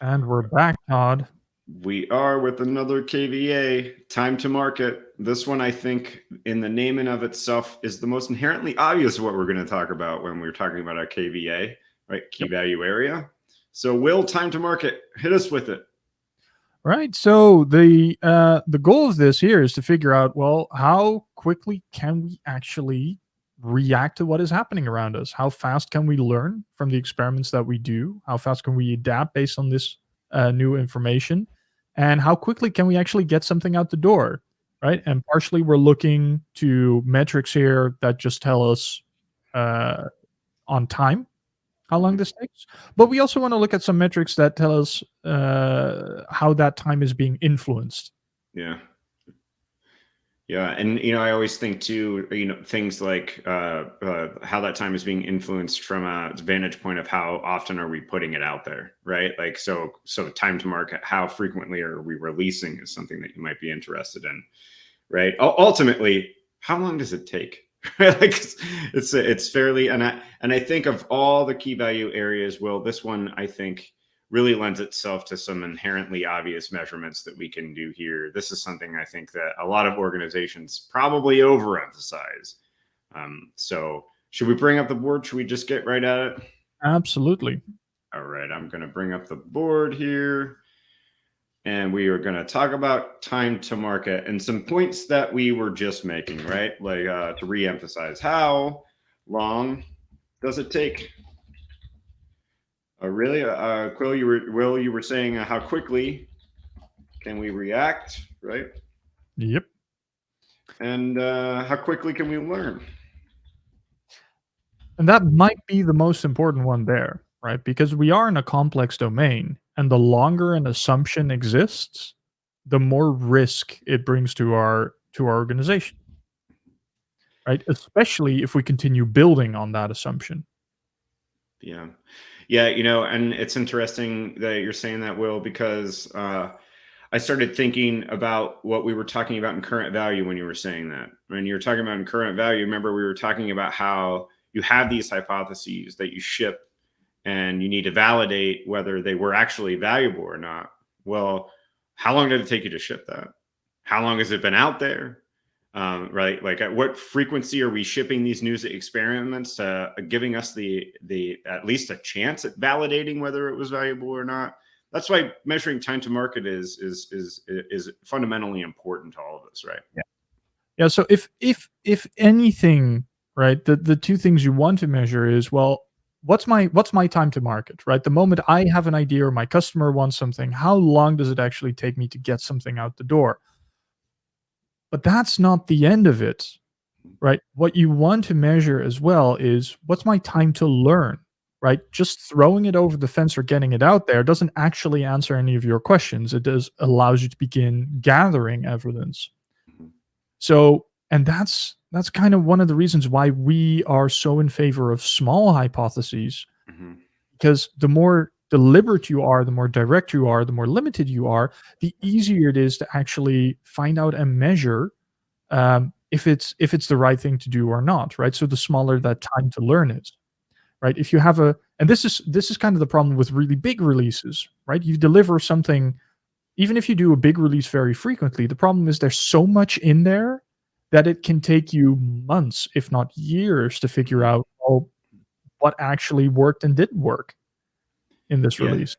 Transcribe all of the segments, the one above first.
And we're back, Todd. We are with another KVA, time to market. This one, I think, in the name and of itself, is the most inherently obvious what we're going to talk about when we're talking about our KVA, right? Key Yep. value area. So, Will, time to market, hit us with it. Right. So the goal of this here is to figure out, well, how quickly can we actually react to what is happening around us? How fast can we learn from the experiments that we do? How fast can we adapt based on this new information? And how quickly can we actually get something out the door? Right. And partially we're looking to metrics here that just tell us uh, on time how long Mhm. this takes. But we also want to look at some metrics that tell us how that time is being influenced. Yeah. Yeah, and I always think too, things like how that time is being influenced from a vantage point of how often are we putting it out there, right? Like, so time to market, how frequently are we releasing is something that you might be interested in, right? Ultimately, how long does it take? Like, it's fairly, and I think of all the key value areas, Will, this one I think really lends itself to some inherently obvious measurements that we can do here. This is something I think that a lot of organizations probably overemphasize. So, should we bring up the board? Should we just get right at it? Absolutely. All right, I'm going to bring up the board here. And we are going to talk about time to market and some points that we were just making, right? Like to re-emphasize, how long does it take? Really, Quill, you were saying how quickly can we react, right? Yep. And how quickly can we learn? And that might be the most important one there, right? Because we are in a complex domain, and the longer an assumption exists, the more risk it brings to our organization, right? Especially if we continue building on that assumption. Yeah, yeah, and it's interesting that you're saying that, Will, because I started thinking about what we were talking about in current value when you were saying that. When you were talking about in current value, remember we were talking about how you have these hypotheses that you ship and you need to validate whether they were actually valuable or not. Well, how long did it take you to ship that? How long has it been out there? Right, like at what frequency are we shipping these news experiments, giving us the at least a chance at validating whether it was valuable or not? That's why measuring time to market is fundamentally important to all of this, right? Yeah. Yeah. So if anything, right, the two things you want to measure is, well, what's my time to market, right? The moment I have an idea or my customer wants something, how long does it actually take me to get something out the door? But that's not the end of it, right? What you want to measure as well is, what's my time to learn, right? Just throwing it over the fence or getting it out there doesn't actually answer any of your questions. It does allows you to begin gathering evidence. Mhm. So, and that's kind of one of the reasons why we are so in favor of small hypotheses, Mhm. because the more deliberate you are, the more direct you are, the more limited you are, the easier it is to actually find out and measure if it's the right thing to do or not, right? So the smaller that time to learn is, right? If you have a and this is kind of the problem with really big releases, right? You deliver something, even if you do a big release very frequently, the problem is there's so much in there that it can take you months, if not years, to figure Mhm. out, oh, what actually worked and didn't work in this Yeah. release.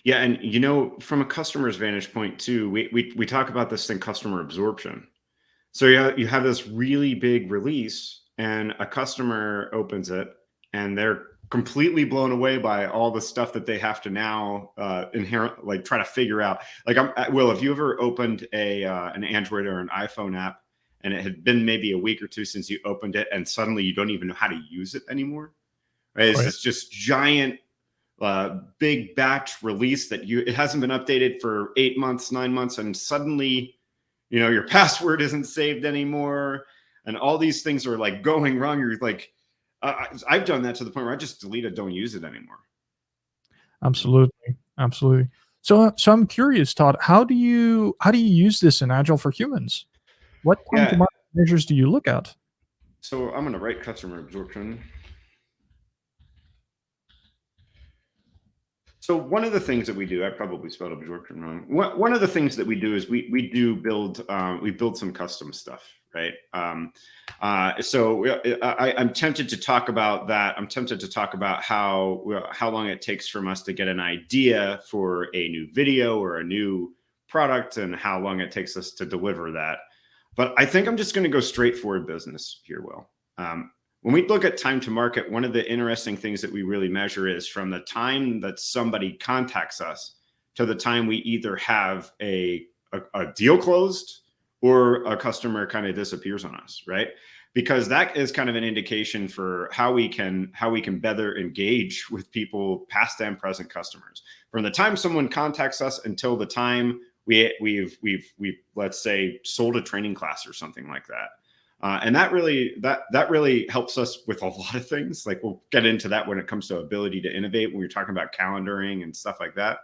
Yeah, and from a customer's vantage point too, we talk about this thing, customer absorption. So you have this really big release, and a customer opens it, and they're completely blown away by all the stuff that they have to now inherent, like try to figure out. Like, Will, have you ever opened an Android or an iPhone app, and it had been maybe a week or two since you opened it, and suddenly you don't even know how to use it anymore? Right? Oh, It's yeah. just giant big batch release that it hasn't been updated for 8 months, 9 months, and suddenly, your password isn't saved anymore, and all these things are like going wrong. You're like, I've done that to the point where I just delete it, don't use it anymore. Absolutely, absolutely. So I'm curious, Todd, how do you use this in Agile for Humans? What time to Yeah. market measures do you look at? So I'm going to write customer absorption. So one of the things that we do, I probably spelled absorption wrong. One of the things that we do is we do build we build some custom stuff, right? I'm tempted to talk about that. I'm tempted to talk about how long it takes from us to get an idea for a new video or a new product, and how long it takes us to deliver that. But I think I'm just going to go straight for business here, Will. When we look at time to market, one of the interesting things that we really measure is from the time that somebody contacts us to the time we either have a deal closed or a customer kind of disappears on us, right? Because that is kind of an indication for how we can better engage with people, past and present customers. From the time someone contacts us until the time we've let's say sold a training class or something like that. And that really helps us with a lot of things. Like, we'll get into that when it comes to ability to innovate, when we're talking about calendaring and stuff like that.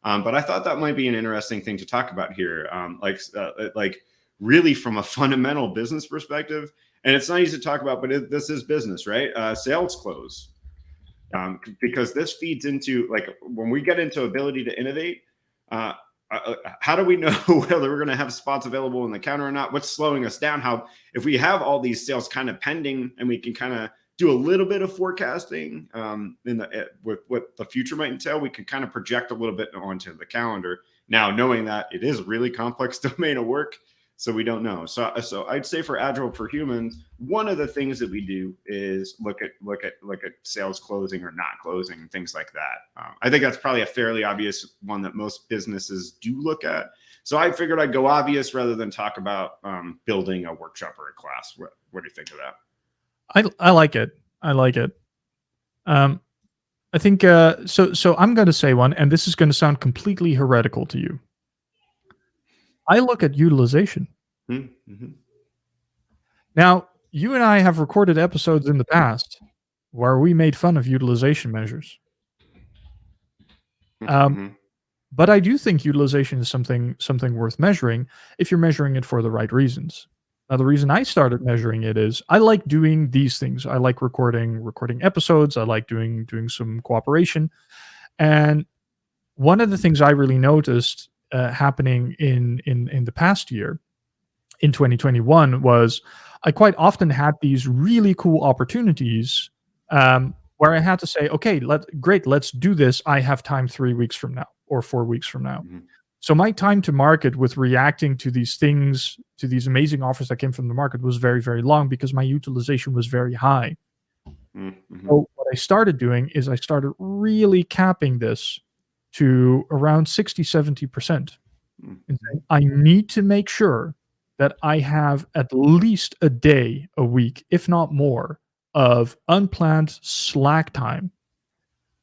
But I thought that might be an interesting thing to talk about here, like really from a fundamental business perspective. And it's not easy to talk about, but this is business, right? Sales close, because this feeds into, like, when we get into ability to innovate. How do we know whether we're going to have spots available in the counter or not? What's slowing us down? How, if we have all these sales kind of pending, and we can kind of do a little bit of forecasting with what the future might entail, we can kind of project a little bit onto the calendar. Now, knowing that it is a really complex domain of work, so we don't know. So I'd say for Agile for Humans, one of the things that we do is look at sales closing or not closing, things like that. I think that's probably a fairly obvious one that most businesses do look at. So I figured I'd go obvious rather than talk about building a workshop or a class. What do you think of that? I like it. I like it. I think so I'm going to say one, and this is going to sound completely heretical to you. I look at utilization. Mm-hmm. Now, you and I have recorded episodes in the past where we made fun of utilization measures. Mm-hmm. But I do think utilization is something worth measuring if you're measuring it for the right reasons. Now, the reason I started measuring it is I like doing these things. I like recording episodes. I like doing some cooperation. And one of the things I really noticed happening in the past year, in 2021, was I quite often had these really cool opportunities where I had to say, okay, let's do this. I have time 3 weeks from now or 4 weeks from now. Mm-hmm. So my time to market with reacting to these things, to these amazing offers that came from the market, was very, very long because my utilization was very high. Mm-hmm. So what I started doing is I started really capping this to around 60, 70%. And saying, I need to make sure that I have at least a day a week, if not more, of unplanned slack time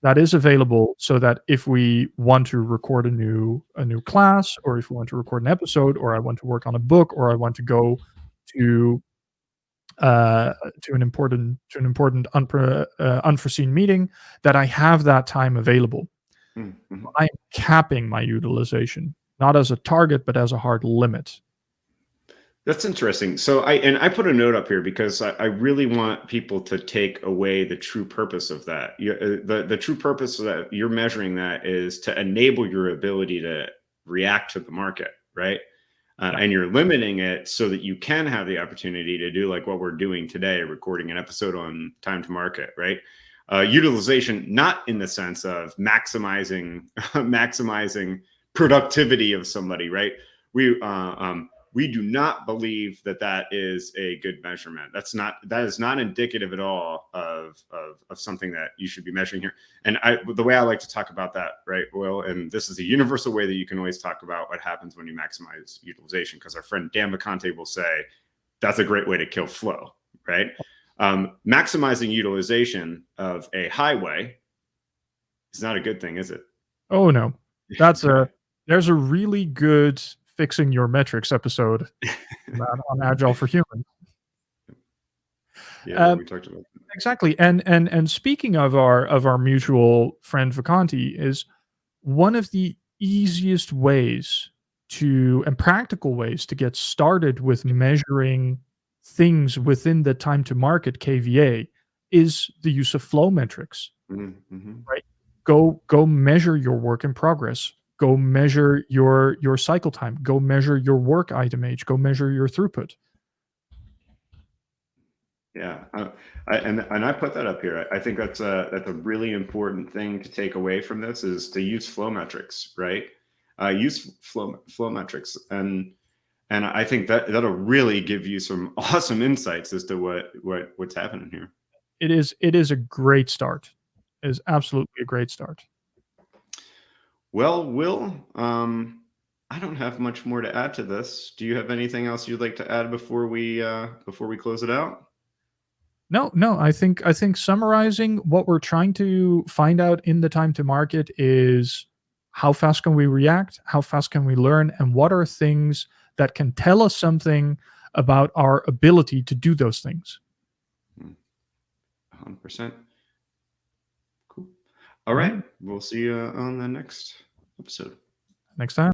that is available, so that if we want to record a new class, or if we want to record an episode, or I want to work on a book, or I want to go to an important unforeseen meeting, that I have that time available. Mm-hmm. I'm capping my utilization, not as a target, but as a hard limit. That's interesting. So I put a note up here because I really want people to take away the true purpose of that. The true purpose that you're measuring that is to enable your ability to react to the market, right? And you're limiting it so that you can have the opportunity to do like what we're doing today, recording an episode on time to market, right? Utilization, not in the sense of maximizing productivity of somebody, right? We do not believe that is a good measurement. That is not indicative at all of something that you should be measuring here. And the way I like to talk about that, right, Will, and this is a universal way that you can always talk about what happens when you maximize utilization, because our friend Dan Vacante will say that's a great way to kill flow, right? Maximizing utilization of a highway is not a good thing, is it? Oh no, there's a really good fixing your metrics episode on Agile for Humans. Yeah, we talked about that. Exactly. And speaking of our mutual friend Vacanti, is one of the easiest ways and practical ways to get started with measuring things within the time to market KVA is the use of flow metrics. Mm-hmm. Right? Go measure your work in progress. Go measure your cycle time. Go measure your work item age. Go measure your throughput. Yeah, and I put that up here. I think that's a really important thing to take away from this, is to use flow metrics, right? Use flow metrics, and I think that that'll really give you some awesome insights as to what's happening here. It is a great start. It is absolutely a great start. Well, Will, I don't have much more to add to this. Do you have anything else you'd like to add before we close it out? No, no, I think summarizing what we're trying to find out in the time to market is how fast can we react, how fast can we learn, and what are things that can tell us something about our ability to do those things. 100%. Cool. All All right. right. We'll see you on the next episode. Next time.